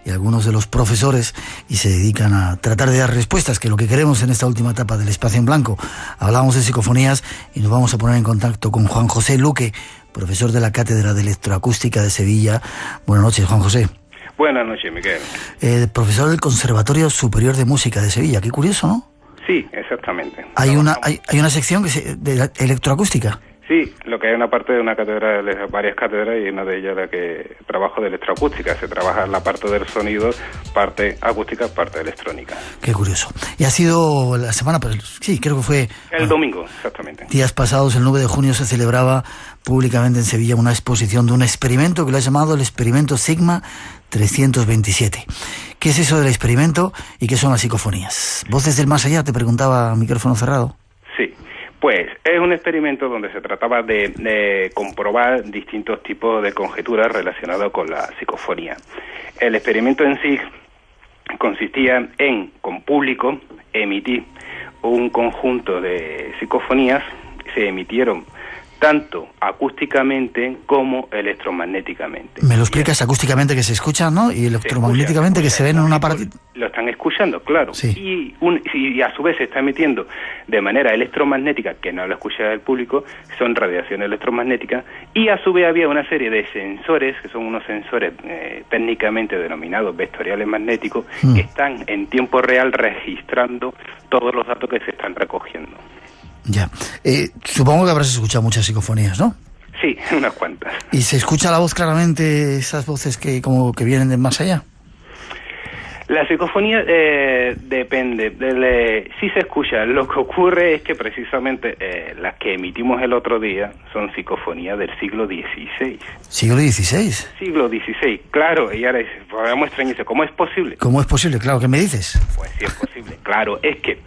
y algunos de los profesores, y se dedican a tratar de dar respuestas, que es lo que queremos en esta última etapa del Espacio en Blanco. Hablamos de psicofonías y nos vamos a poner en contacto con Juan José Luque, profesor de la Cátedra de Electroacústica de Sevilla. Buenas noches, Juan José. Buenas noches, Miguel. Profesor del Conservatorio Superior de Música de Sevilla. Qué curioso, ¿no? Sí, exactamente. Hay una sección de electroacústica. Sí, lo que hay una parte de una cátedra, varias cátedras, y una de ellas la que trabajo de electroacústica. Se trabaja la parte del sonido, parte acústica, parte electrónica. Qué curioso. Y ha sido la semana, sí, creo que fue... El domingo, exactamente. Días pasados, el 9 de junio, se celebraba públicamente en Sevilla una exposición de un experimento que lo ha llamado el experimento Sigma 327. ¿Qué es eso del experimento y qué son las psicofonías? ¿Voces del más allá? Te preguntaba a micrófono cerrado. Sí. Pues es un experimento donde se trataba de comprobar distintos tipos de conjeturas relacionadas con la psicofonía. El experimento en sí consistía en, con público, emitir un conjunto de psicofonías. Se emitieron tanto acústicamente como electromagnéticamente. Me lo explicas, acústicamente que se escucha, ¿no? Y electromagnéticamente que se ven en un aparatito. Lo están escuchando, claro. Sí. Y a su vez se está emitiendo de manera electromagnética, que no lo escucha el público, son radiaciones electromagnéticas, y a su vez había una serie de sensores, que son unos sensores técnicamente denominados vectoriales magnéticos, que están en tiempo real registrando todos los datos que se están recogiendo. Ya. Supongo que habrás escuchado muchas psicofonías, ¿no? Sí, unas cuantas. ¿Y se escucha la voz claramente, esas voces que como que vienen de más allá? La psicofonía depende. Sí se escucha. Lo que ocurre es que precisamente las que emitimos el otro día son psicofonías del siglo XVI. ¿Siglo XVI? Siglo XVI, claro. Y ahora podemos extrañarse. ¿Cómo es posible? ¿Cómo es posible? Claro, ¿qué me dices? Pues sí es posible. Claro, es que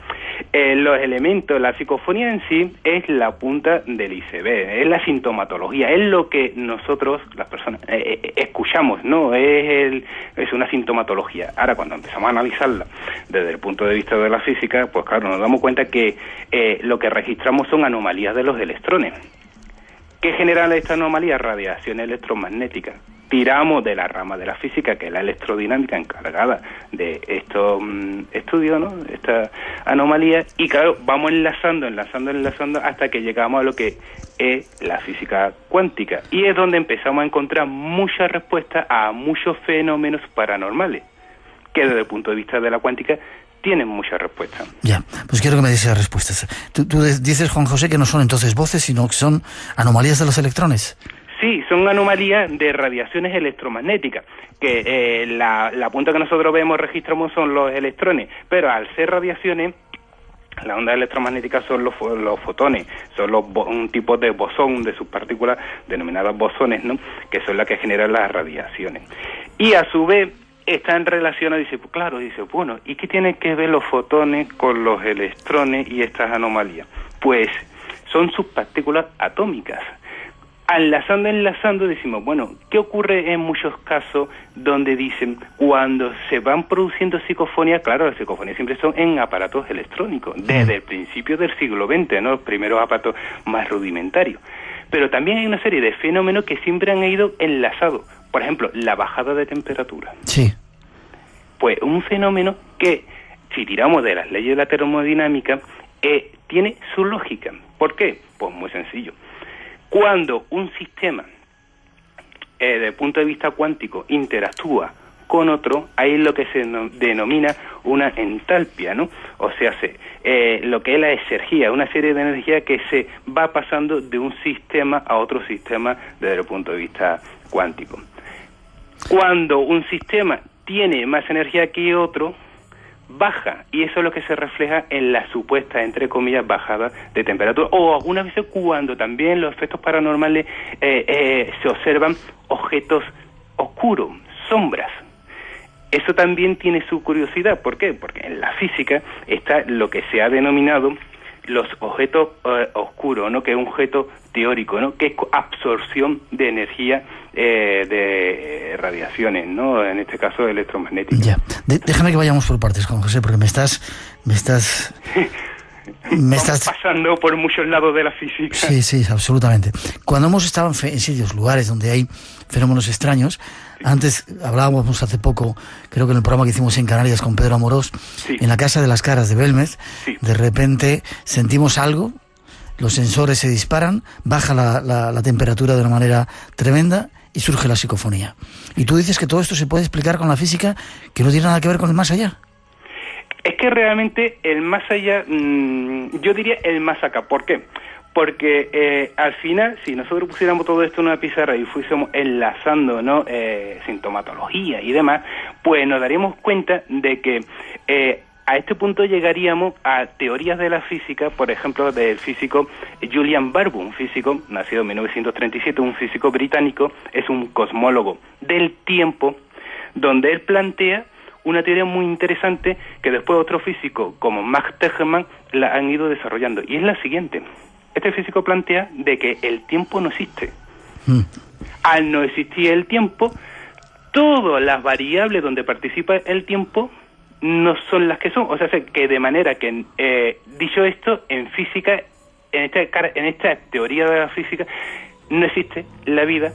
los elementos, la psicofonía en sí es la punta del iceberg, es la sintomatología, es lo que nosotros, las personas, escuchamos, ¿no? Es una sintomatología. Ahora, cuando empezamos a analizarla desde el punto de vista de la física, pues claro, nos damos cuenta que lo que registramos son anomalías de los electrones. ¿Qué generan esta anomalía? Radiación electromagnética. Tiramos de la rama de la física, que es la electrodinámica, encargada de estos estudios, ¿no? Esta anomalía, y claro, vamos enlazando hasta que llegamos a lo que es la física cuántica. Y es donde empezamos a encontrar muchas respuestas a muchos fenómenos paranormales, que desde el punto de vista de la cuántica tienen muchas respuestas. Ya, pues quiero que me des esas respuestas. Tú dices, Juan José, que no son entonces voces, sino que son anomalías de los electrones. Sí, son anomalías de radiaciones electromagnéticas, que la punta que nosotros vemos, registramos, son los electrones, pero al ser radiaciones, las ondas electromagnéticas son los fotones, son un tipo de bosón de sus partículas denominadas bosones, ¿no? Que son las que generan las radiaciones. Y a su vez están relacionadas, bueno, ¿y qué tienen que ver los fotones con los electrones y estas anomalías? Pues son sus partículas atómicas. Enlazando, decimos, bueno, ¿qué ocurre en muchos casos donde dicen, cuando se van produciendo psicofonías? Claro, las psicofonías siempre son en aparatos electrónicos, desde el principio del siglo XX, ¿no? Los primeros aparatos más rudimentarios. Pero también hay una serie de fenómenos que siempre han ido enlazados. Por ejemplo, la bajada de temperatura. Sí. Pues un fenómeno que, si tiramos de las leyes de la termodinámica, tiene su lógica. ¿Por qué? Pues muy sencillo. Cuando un sistema, desde el punto de vista cuántico, interactúa con otro, ahí es lo que se denomina una entalpia, ¿no? O sea, lo que es la exergía, una serie de energía que se va pasando de un sistema a otro sistema desde el punto de vista cuántico. Cuando un sistema tiene más energía que otro, baja, y eso es lo que se refleja en la supuesta, entre comillas, bajada de temperatura. O algunas veces cuando también los efectos paranormales se observan objetos oscuros, sombras. Eso también tiene su curiosidad. ¿Por qué? Porque en la física está lo que se ha denominado los objetos oscuros, ¿no? Que es un objeto teórico, ¿no? Que es absorción de energía de radiaciones, ¿no? En este caso electromagnéticas. Ya. Déjame que vayamos por partes, Juan José, porque me estás Estás pasando por muchos lados de la física. Sí, absolutamente. Cuando hemos estado en sitios, lugares donde hay fenómenos extraños, antes hablábamos hace poco, creo que en el programa que hicimos en Canarias con Pedro Amorós, en la Casa de las Caras de Belmez, de repente sentimos algo, los sensores se disparan, baja la temperatura de una manera tremenda y surge la psicofonía. Y tú dices que todo esto se puede explicar con la física, que no tiene nada que ver con el más allá. Es que realmente el más allá, yo diría el más acá. ¿Por qué? Porque al final, si nosotros pusiéramos todo esto en una pizarra y fuésemos enlazando, ¿no?, sintomatología y demás, pues nos daríamos cuenta de que a este punto llegaríamos a teorías de la física, por ejemplo, del físico Julian Barbour, un físico nacido en 1937, un físico británico, es un cosmólogo del tiempo, donde él plantea una teoría muy interesante que después otros físicos como Max Tegmark la han ido desarrollando, y es la siguiente. Este físico plantea de que el tiempo no existe. Al no existir el tiempo, todas las variables donde participa el tiempo no son las que son. O sea, que de manera que, dicho esto, en física, en esta teoría de la física, no existe la vida,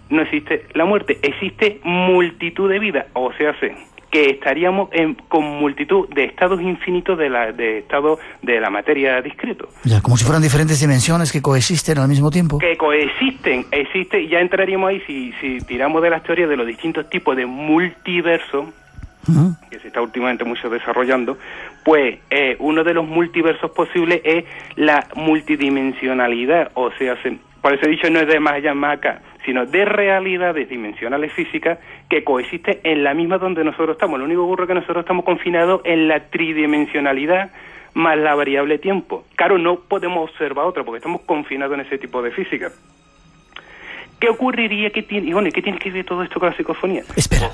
no existe la muerte, existe multitud de vida. O sea, que estaríamos con multitud de estados infinitos de estados de la materia discreto. Ya, como si fueran diferentes dimensiones que coexisten al mismo tiempo. Que coexisten, y ya entraríamos ahí, si tiramos de las teorías de los distintos tipos de multiverso, que se está últimamente mucho desarrollando, pues uno de los multiversos posibles es la multidimensionalidad. O sea, por eso he dicho, no es de más allá, más acá, sino de realidades dimensionales físicas que coexisten en la misma donde nosotros estamos. Lo único que ocurre es que nosotros estamos confinados en la tridimensionalidad más la variable tiempo. Claro, no podemos observar otra porque estamos confinados en ese tipo de física. ¿Qué ocurriría? ¿Qué tiene que ver todo esto con la psicofonía? Espera.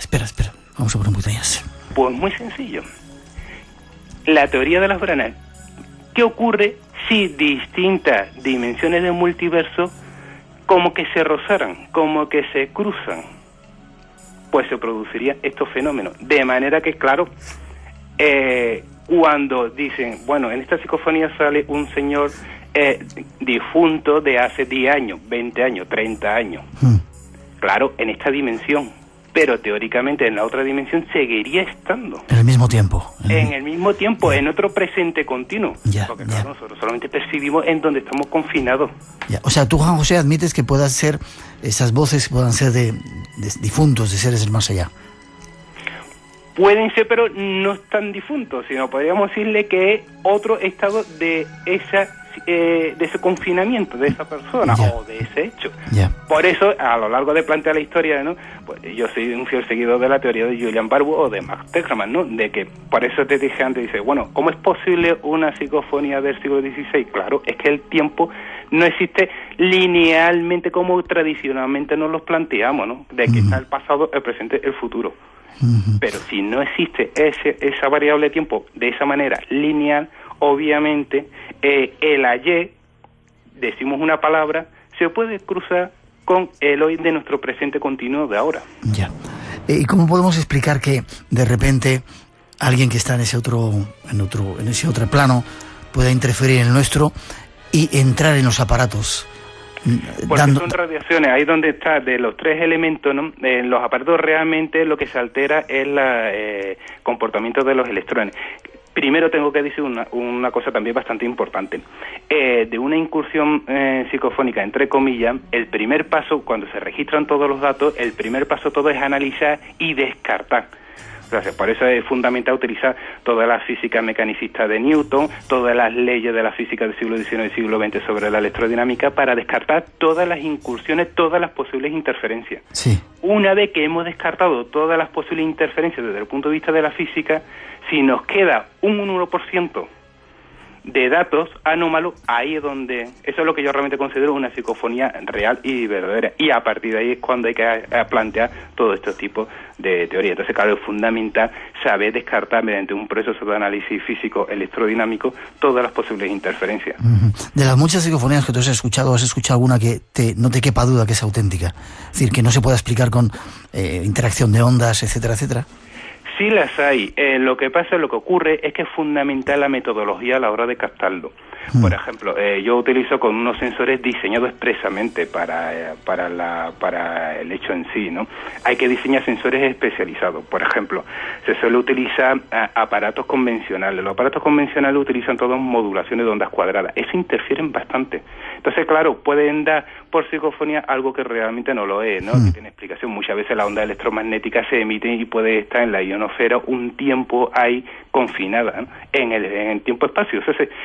Vamos a poner un poquito más. Pues muy sencillo. La teoría de las branas. ¿Qué ocurre si distintas dimensiones del multiverso como que se rozaran, como que se cruzan? Pues se producirían estos fenómenos. De manera que, claro, cuando dicen, bueno, en esta psicofonía sale un señor difunto de hace 10 años, 20 años, 30 años. Claro, en esta dimensión, pero teóricamente en la otra dimensión seguiría estando. En el mismo tiempo. En el mismo tiempo, en otro presente continuo. Porque claro, nosotros solamente percibimos en donde estamos confinados. Ya. O sea, tú, Juan José, admites que puedan ser, esas voces puedan ser de difuntos, de seres del más allá. Pueden ser, pero no están difuntos, sino podríamos decirle que es otro estado de ese confinamiento de esa persona o de ese hecho. Por eso, a lo largo de plantear la historia, ¿no?, pues yo soy un fiel seguidor de la teoría de Julian Barbour o de Max Tegmark, ¿no?, de que, por eso te dije antes, dice, bueno, ¿cómo es posible una psicofonía del siglo XVI? Claro, es que el tiempo no existe linealmente como tradicionalmente nos los planteamos, ¿no?, de que está el pasado, el presente, el futuro. Pero si no existe esa variable de tiempo de esa manera lineal, obviamente el ayer, decimos una palabra, se puede cruzar con el hoy de nuestro presente continuo de ahora. Ya. ¿Y cómo podemos explicar que de repente alguien que está en ese otro plano pueda interferir en el nuestro y entrar en los aparatos? Porque son radiaciones, ahí donde está, de los tres elementos, ¿no?, en los aparatos realmente lo que se altera es el comportamiento de los electrones. Primero tengo que decir una cosa también bastante importante. De una incursión psicofónica, entre comillas, el primer paso, cuando se registran todos los datos, el primer paso todo es analizar y descartar. O sea, por eso es fundamental utilizar toda la física mecanicista de Newton, todas las leyes de la física del siglo XIX y siglo XX sobre la electrodinámica para descartar todas las incursiones, todas las posibles interferencias. Sí. Una vez que hemos descartado todas las posibles interferencias desde el punto de vista de la física, si nos queda un 1% de datos anómalos, ahí es donde, eso es lo que yo realmente considero una psicofonía real y verdadera, y a partir de ahí es cuando hay que plantear todo este tipo de teoría. Entonces, claro, es fundamental saber descartar mediante un proceso de análisis físico electrodinámico todas las posibles interferencias. De las muchas psicofonías que tú has escuchado alguna que no te quepa duda que es auténtica? Es decir, que no se pueda explicar con interacción de ondas, etcétera, etcétera. Sí las hay. Lo que ocurre es que es fundamental la metodología a la hora de captarlo. Por ejemplo, yo utilizo con unos sensores diseñados expresamente para el hecho en sí, ¿no? Hay que diseñar sensores especializados. Por ejemplo, se suele utilizar aparatos convencionales. Los aparatos convencionales utilizan todas modulaciones de ondas cuadradas. Eso interfieren bastante. Entonces, claro, pueden dar por psicofonía algo que realmente no lo es, ¿no? Que tiene explicación. Muchas veces la onda electromagnética se emite y puede estar en la ionosfera un tiempo ahí confinada, ¿no? en el tiempo-espacio,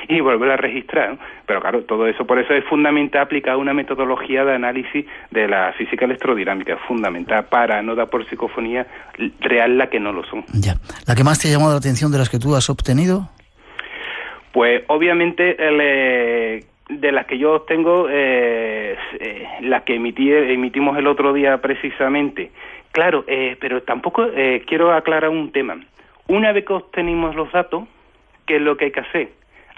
y volver a registrar, ¿no? Pero claro, todo eso, por eso es fundamental aplicar una metodología de análisis de la física electrodinámica, fundamental para no dar por psicofonía real la que no lo son. Ya. ¿La que más te ha llamado la atención de las que tú has obtenido? Pues obviamente de las que yo obtengo, las que emitimos el otro día precisamente. Claro, pero tampoco quiero aclarar un tema. Una vez que obtenemos los datos, ¿qué es lo que hay que hacer?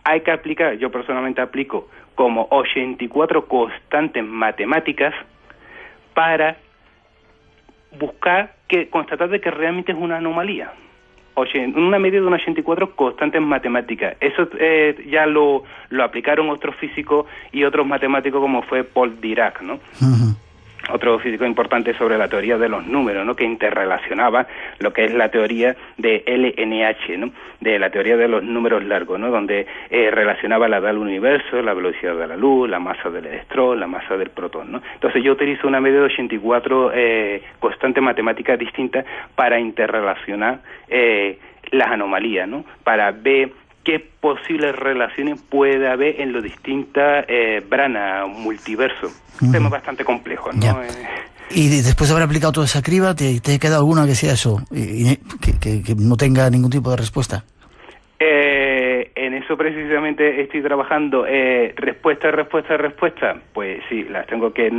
Hay que aplicar, yo personalmente aplico como 84 constantes matemáticas para buscar, constatar de que realmente es una anomalía. Una media de unas 84 constantes matemáticas. Eso ya lo aplicaron otros físicos y otros matemáticos como fue Paul Dirac, ¿no? Uh-huh. Otro físico importante sobre la teoría de los números, ¿no? Que interrelacionaba lo que es la teoría de LNH, ¿no? De la teoría de los números largos, ¿no? Donde relacionaba la edad del universo, la velocidad de la luz, la masa del electrón, la masa del protón, ¿no? Entonces yo utilizo una media de 84 constantes matemáticas distintas para interrelacionar las anomalías, ¿no? Para ver qué posibles relaciones puede haber en los distintas branas multiversos. Un tema bastante complejo, ¿no? Y después de haber aplicado toda esa criba, ¿te queda alguna que sea eso? Que no tenga ningún tipo de respuesta. En eso precisamente estoy trabajando. Respuesta. Pues sí, las tengo que...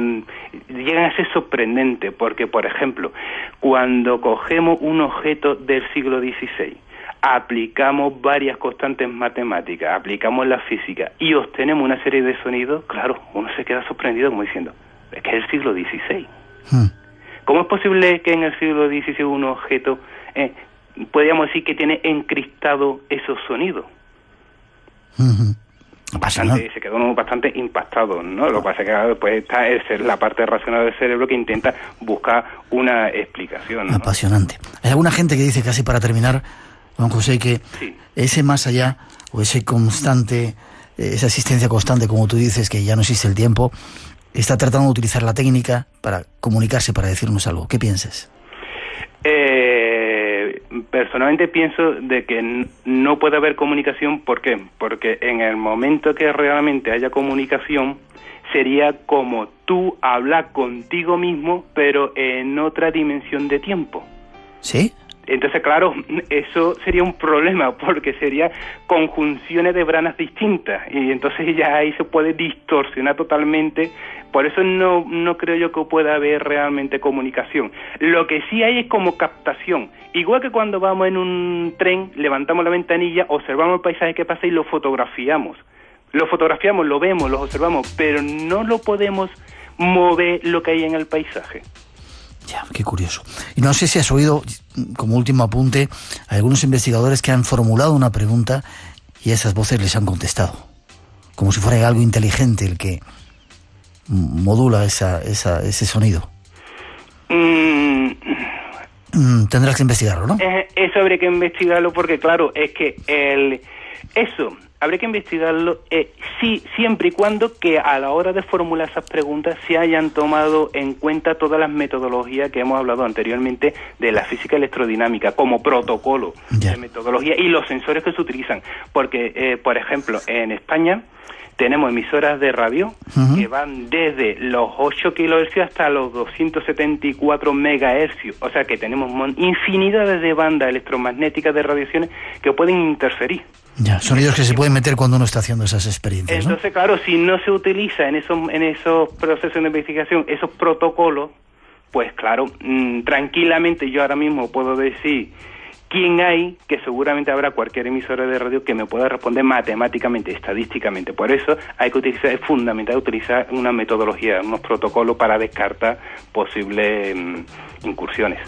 Llegan a ser sorprendentes, porque, por ejemplo, cuando cogemos un objeto del siglo XVI, aplicamos varias constantes matemáticas, aplicamos la física y obtenemos una serie de sonidos, claro, uno se queda sorprendido como diciendo, es que es el siglo XVI. ¿Cómo es posible que en el siglo XVI un objeto, podríamos decir que tiene encriptado esos sonidos? Se quedó uno bastante impactado, ¿no? Lo que pasa es que después está la parte racional del cerebro que intenta buscar una explicación, ¿no? Apasionante. Hay alguna gente que dice, casi para terminar, Juan José, que sí, ese más allá, o ese constante, esa existencia constante, como tú dices, que ya no existe el tiempo, está tratando de utilizar la técnica para comunicarse, para decirnos algo. ¿Qué piensas? Personalmente pienso de que no puede haber comunicación. ¿Por qué? Porque en el momento que realmente haya comunicación, sería como tú hablar contigo mismo, pero en otra dimensión de tiempo. ¿Sí? Entonces, claro, eso sería un problema, porque sería conjunciones de branas distintas, y entonces ya ahí se puede distorsionar totalmente. Por eso no creo yo que pueda haber realmente comunicación. Lo que sí hay es como captación. Igual que cuando vamos en un tren, levantamos la ventanilla, observamos el paisaje que pasa y lo fotografiamos. Lo vemos, lo observamos, pero no lo podemos mover lo que hay en el paisaje. Ya, qué curioso. Y no sé si has oído, como último apunte, a algunos investigadores que han formulado una pregunta y esas voces les han contestado. Como si fuera algo inteligente el que modula ese sonido. Tendrás que investigarlo, ¿no? Eso habría que investigarlo porque, claro, es que eso habría que investigarlo sí, siempre y cuando que a la hora de formular esas preguntas se hayan tomado en cuenta todas las metodologías que hemos hablado anteriormente de la física electrodinámica como protocolo de metodología y los sensores que se utilizan. Porque, por ejemplo, en España tenemos emisoras de radio que van desde los 8 kHz hasta los 274 MHz. O sea que tenemos infinidades de bandas electromagnéticas de radiaciones que pueden interferir. Ya, sonidos que se pueden meter cuando uno está haciendo esas experiencias, ¿no? Entonces, claro, si no se utiliza en esos procesos de investigación, esos protocolos, pues claro, tranquilamente yo ahora mismo puedo decir quién hay, que seguramente habrá cualquier emisora de radio que me pueda responder matemáticamente, estadísticamente. Por eso es fundamental utilizar una metodología, unos protocolos para descartar posibles incursiones.